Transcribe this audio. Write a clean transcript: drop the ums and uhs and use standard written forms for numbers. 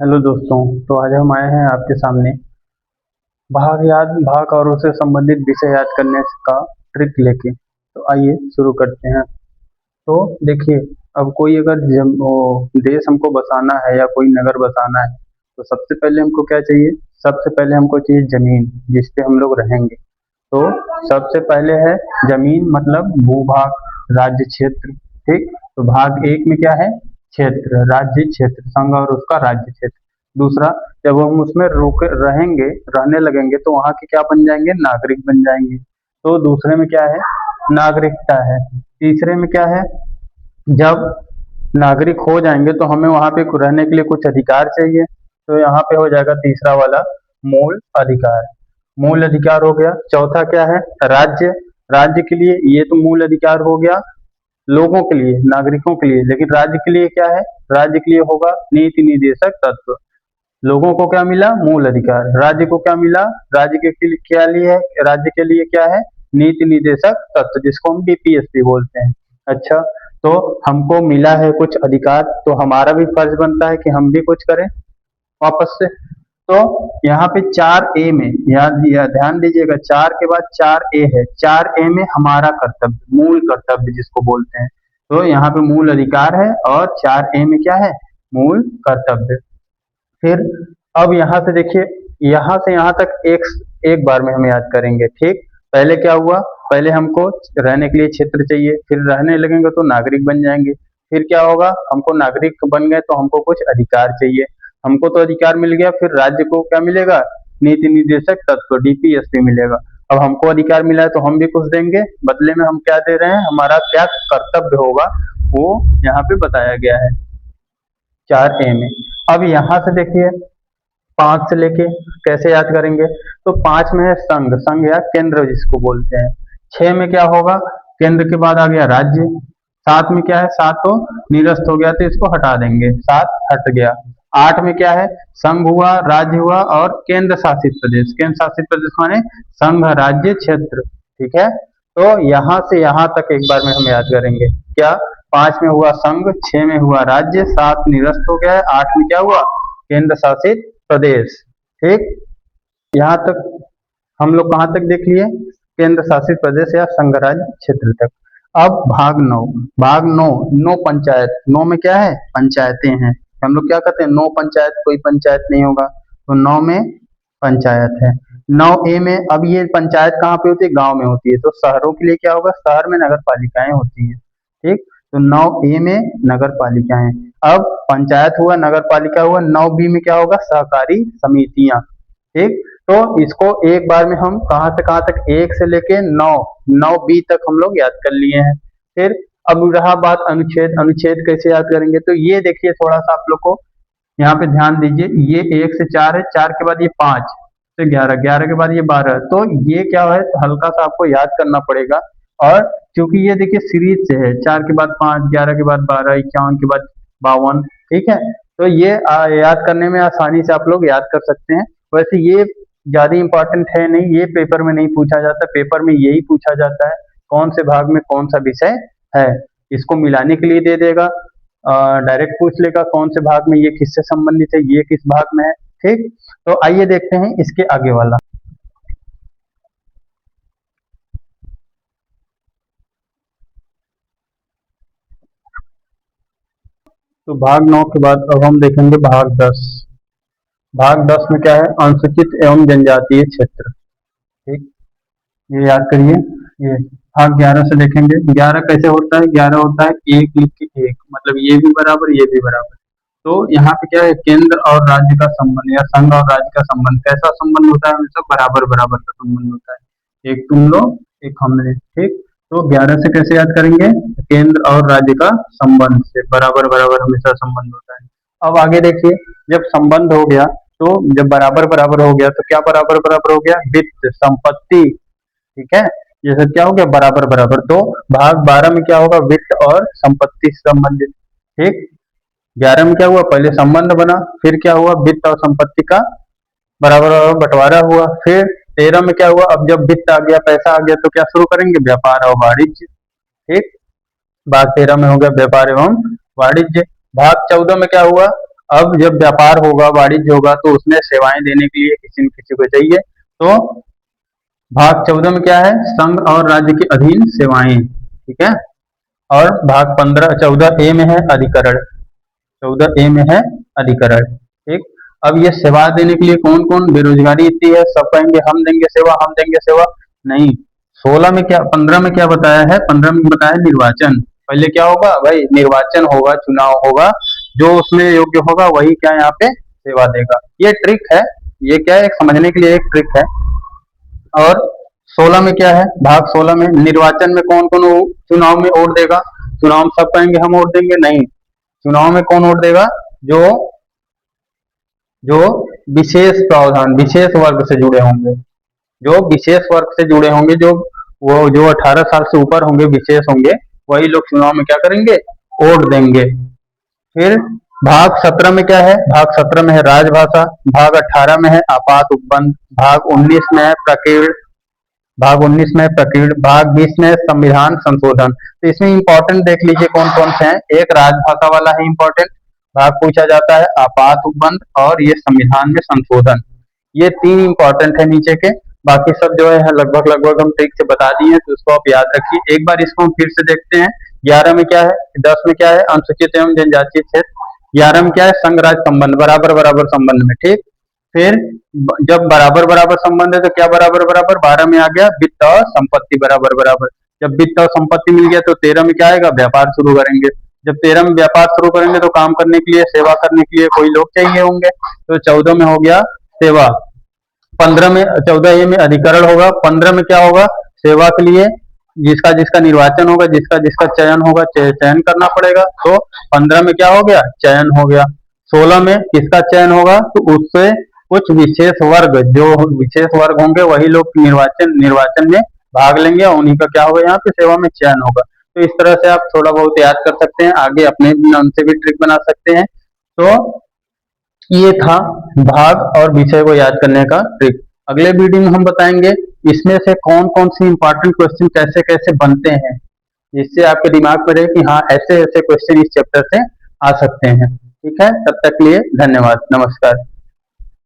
Hello दोस्तों। तो आज हम आए हैं आपके सामने भाग और उससे संबंधित विषय याद करने का ट्रिक लेके। तो आइए शुरू करते हैं। तो देखिए, अब कोई अगर देश हमको बसाना है या कोई नगर बसाना है तो सबसे पहले हमको क्या चाहिए। सबसे पहले हमको चाहिए जमीन जिस पे हम लोग रहेंगे। तो सबसे पहले है जमीन, मतलब भूभाग, राज्य क्षेत्र। ठीक, तो भाग एक में क्या है, क्षेत्र, राज्य क्षेत्र, संघ और उसका राज्य क्षेत्र। दूसरा, जब हम उसमें रुक रहेंगे, रहने लगेंगे तो वहाँ के क्या बन जाएंगे, नागरिक बन जाएंगे। तो दूसरे में क्या है, नागरिकता है। तीसरे में क्या है, जब नागरिक हो जाएंगे तो हमें वहाँ पे रहने के लिए कुछ अधिकार चाहिए। तो यहाँ पे हो जाएगा तीसरा वाला, मूल अधिकार। मूल अधिकार हो गया। चौथा क्या है, राज्य। राज्य के लिए ये तो मूल अधिकार हो गया लोगों के लिए, नागरिकों के लिए। लेकिन राज्य के लिए क्या है, राज्य के लिए होगा नीति निर्देशक तत्व। लोगों को क्या मिला, मूल अधिकार। राज्य को क्या मिला, राज्य के लिए क्या लिए, राज्य के लिए क्या है, नीति निर्देशक तत्व, जिसको हम डीपीएसपी बोलते हैं। अच्छा, तो हमको मिला है कुछ अधिकार, तो हमारा भी फर्ज बनता है कि हम भी कुछ करें वापस से। तो यहाँ पे 4A में ध्यान दीजिएगा, 4 के बाद 4A है। 4A में हमारा कर्तव्य, मूल कर्तव्य जिसको बोलते हैं। तो यहाँ पे मूल अधिकार है और 4A में क्या है, मूल कर्तव्य। फिर अब यहाँ से देखिए, यहाँ से यहाँ तक एक एक बार में हम याद करेंगे। ठीक, पहले क्या हुआ, पहले हमको रहने के लिए क्षेत्र चाहिए, फिर रहने लगेंगे तो नागरिक बन जाएंगे। फिर क्या होगा, हमको नागरिक बन गए तो हमको कुछ अधिकार चाहिए। हमको तो अधिकार मिल गया, फिर राज्य को क्या मिलेगा, नीति निर्देशक तत्व, डीपीएसपी मिलेगा। अब हमको अधिकार मिला है तो हम भी कुछ देंगे, बदले में हम क्या दे रहे हैं, हमारा क्या कर्तव्य होगा वो यहाँ पे बताया गया है 4A में। अब यहाँ से देखिए, 5 से लेके कैसे याद करेंगे। तो 5 में है संघ, संघ या केंद्र जिसको बोलते हैं। 6 में क्या होगा, केंद्र के बाद आ गया राज्य। 7 में क्या है, 7 तो निरस्त हो गया तो इसको हटा देंगे, 7 हट गया। 8 में क्या है, संघ हुआ, राज्य हुआ और केंद्र शासित प्रदेश। केंद्र शासित प्रदेश माने संघ, राज्य, क्षेत्र। ठीक है, तो यहाँ से यहाँ तक एक बार में हम याद करेंगे। क्या, 5 में हुआ संघ, 6 में हुआ राज्य, 7 निरस्त हो गया है, 8 में क्या हुआ, केंद्र शासित प्रदेश। ठीक, यहाँ तक हम लोग कहाँ तक देख लिए, केंद्र शासित प्रदेश या संघ राज्य क्षेत्र तक। अब भाग 9, भाग 9, 9 पंचायत। 9 में क्या है, पंचायतें हैं। हम लोग क्या कहते हैं, 9 पंचायत, कोई पंचायत नहीं होगा, तो 9 में पंचायत है। 9A में, अब ये पंचायत कहाँ पे होती है, गांव में होती है। तो शहरों के लिए क्या होगा, शहर में नगर पालिकाएं होती है। ठीक, तो 9A में नगर पालिकाएं। अब पंचायत हुआ, नगर पालिका हुआ। 9B में क्या होगा, सहकारी समितियां। ठीक, तो इसको एक बार में हम कहाँ से कहाँ तक, 1 से लेके 9B तक हम लोग याद कर लिए हैं। फिर अब रहा बात अनुच्छेद। अनुच्छेद कैसे याद करेंगे, तो ये देखिए थोड़ा सा आप लोग को यहाँ पे ध्यान दीजिए। ये 1 से 4 है, 4 के बाद ये 5 से 11, 11 के बाद ये 12। तो ये क्या है, हल्का सा आपको याद करना पड़ेगा। और क्योंकि ये देखिए सीरीज से है, 4 के बाद 5, 11 के बाद 12, 51 के बाद 52। ठीक है, तो ये याद करने में आसानी से आप लोग याद कर सकते हैं। वैसे ये ज्यादा इंपॉर्टेंट है नहीं, ये पेपर में नहीं पूछा जाता। पेपर में यही पूछा जाता है, कौन से भाग में कौन सा विषय है। इसको मिलाने के लिए दे देगा, डायरेक्ट पूछ लेगा कौन से भाग में ये किससे संबंधित है, ये किस भाग में है। ठीक, तो आइए देखते हैं इसके आगे वाला। तो भाग 9 के बाद अब हम देखेंगे भाग 10। भाग 10 में क्या है, अनुसूचित एवं जनजातीय क्षेत्र। ठीक, ये याद करिए। ये भाग 11 से देखेंगे। 11 कैसे होता है, 11 होता है एक लिख के एक, मतलब ये भी बराबर ये भी बराबर। तो यहाँ पे क्या है, केंद्र और राज्य का संबंध या संघ और राज्य का संबंध कैसा संबंध होता है, हमेशा बराबर बराबर का संबंध होता है। एक तुम लो, एक हमने। ठीक, तो 11 से कैसे याद करेंगे, केंद्र और राज्य का संबंध से बराबर बराबर हमेशा संबंध होता है। अब आगे देखिए, जब संबंध हो गया, तो जब बराबर बराबर हो गया तो क्या बराबर बराबर हो गया, वित्त, संपत्ति। ठीक है, ये सब क्या हो गया, बराबर बराबर। तो भाग 12 में क्या होगा, वित्त और संपत्ति से संबंधित। ठीक, 11 में क्या हुआ, पहले संबंध बना, फिर क्या हुआ, वित्त और संपत्ति का बराबर बराबर बंटवारा हुआ। फिर 13 में क्या हुआ, अब जब वित्त आ गया, पैसा आ गया, तो क्या शुरू करेंगे, व्यापार और वाणिज्य। ठीक, भाग 13 में हो गया व्यापार एवं वाणिज्य। भाग 14 में क्या हुआ, अब जब व्यापार होगा, वाणिज्य होगा, तो उसमें सेवाएं देने के लिए किसी न किसी को चाहिए। तो भाग 14 में क्या है, संघ और राज्य के अधीन सेवाएं, ठीक है। और भाग 14 ए में है अधिकरण, 14 ए में है अधिकरण, ठीक। अब ये सेवा देने के लिए कौन कौन, बेरोजगारी इतनी है, सब कहेंगे हम देंगे सेवा, हम देंगे सेवा, नहीं। 16 में क्या, 15 में क्या बताया है, 15 में बताया है निर्वाचन। पहले क्या होगा भाई, निर्वाचन होगा, चुनाव होगा, जो उसमें योग्य होगा वही क्या यहाँ पे सेवा देगा। ये ट्रिक है, ये क्या है, एक समझने के लिए एक ट्रिक है। और 16 में क्या है, भाग 16 में निर्वाचन में कौन कौन चुनाव में वोट देगा, चुनाव में सब कहेंगे हम वोट देंगे, नहीं। चुनाव में कौन वोट देगा, जो जो विशेष प्रावधान, विशेष वर्ग से जुड़े होंगे, जो विशेष वर्ग से जुड़े होंगे, जो 18 साल से ऊपर होंगे, विशेष होंगे, वही लोग चुनाव में क्या करेंगे, वोट देंगे। फिर भाग 17 में क्या है, भाग 17 में है राजभाषा, भाग 18 में है आपात उपबंध, भाग 19 में है प्रकीर्ण, भाग 19 में प्रकीर्ण, भाग 20 में संविधान संशोधन। तो इसमें इंपॉर्टेंट देख लीजिए कौन कौन से हैं। एक राजभाषा वाला है इंपॉर्टेंट, भाग पूछा जाता है आपात उपबंध, और ये संविधान में संशोधन। ये 3 इंपॉर्टेंट है नीचे के, बाकी सब जो है लगभग लगभग हम ट्रिक से बता दिए हैं, तो उसको आप याद रखिए। एक बार इसको हम फिर से देखते हैं। 11 में क्या है, 10 में क्या है, अनुसूचित एवं जनजातीय क्षेत्र। 11 में क्या है, संघ राज्य संबंध, बराबर बराबर संबंध में, ठीक। फिर जब बराबर बराबर संबंध है तो क्या बराबर बराबर, 12 में आ गया वित्त और संपत्ति बराबर बराबर। जब वित्त और संपत्ति मिल गया तो 13 में क्या आएगा, व्यापार शुरू करेंगे। जब 13 में व्यापार शुरू करेंगे तो काम करने के लिए, सेवा करने के लिए कोई लोग चाहिए होंगे, तो 14 में हो गया सेवा। 15 में, 14 में अधिकरण होगा। 15 में क्या होगा, सेवा के लिए जिसका जिसका निर्वाचन होगा, जिसका जिसका चयन होगा, चयन करना पड़ेगा, तो 15 में क्या हो गया, चयन हो गया। 16 में किसका चयन होगा, तो उससे कुछ विशेष वर्ग, जो विशेष वर्ग होंगे वही लोग निर्वाचन में भाग लेंगे, और उन्हीं का क्या होगा, यहाँ पे सेवा में चयन होगा। तो इस तरह से आप थोड़ा बहुत याद कर सकते हैं, आगे अपने नाम से भी ट्रिक बना सकते हैं। तो ये था भाग और विषय को याद करने का ट्रिक। अगले वीडियो में हम बताएंगे इसमें से कौन कौन सी इंपॉर्टेंट क्वेश्चन कैसे कैसे बनते हैं, जिससे आपके दिमाग में रहे कि हाँ ऐसे ऐसे क्वेश्चन इस चैप्टर से आ सकते हैं। ठीक है, तब तक के लिए धन्यवाद, नमस्कार।